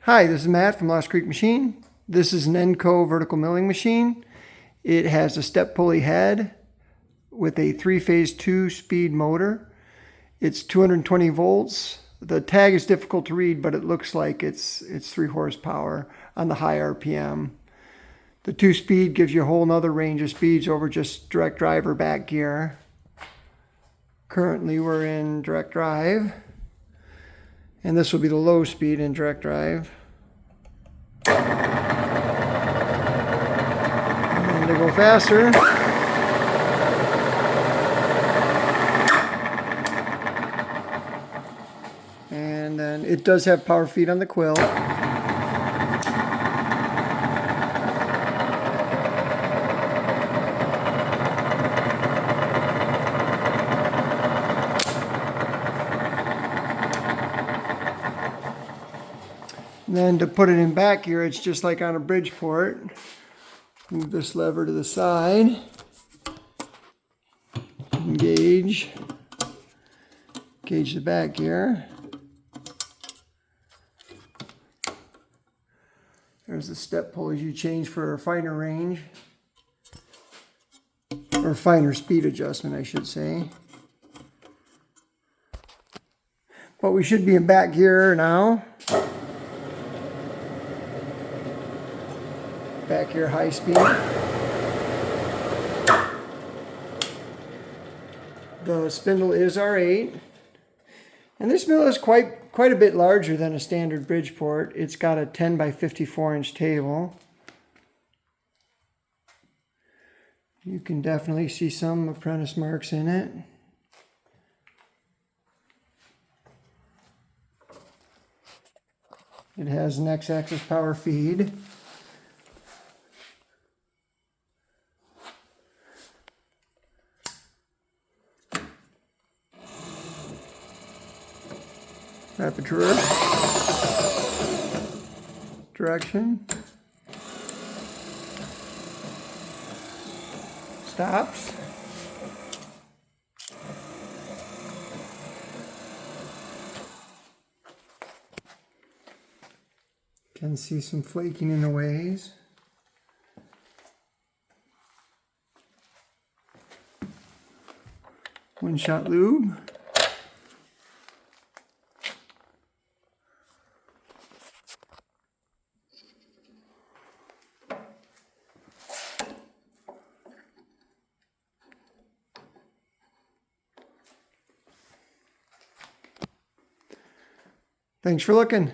Hi, this is Matt from Lost Creek Machine. This is an Enco vertical milling machine. It has a step pulley head with a 3-phase 2-speed motor. It's 220 volts. The tag is difficult to read, but it looks like it's 3 horsepower on the high RPM. The 2-speed gives you a whole nother range of speeds over just direct drive or back gear. Currently we're in direct drive, and this will be the low speed in direct drive. And then to go faster, and then it does have power feed on the quill. And then to put it in back gear, it's just like on a Bridgeport. Move this lever to the side. Engage the back gear. There's the step pulleys you change for a finer range. Or finer speed adjustment, I should say. But we should be in back gear now. Back gear high speed. The spindle is R8. And this mill is quite a bit larger than a standard Bridgeport. It's got a 10 by 54 inch table. You can definitely see some apprentice marks in it. It has an X-axis power feed. Rapid traverse, direction, stops, can see some flaking in the ways. One-shot lube. Thanks for looking.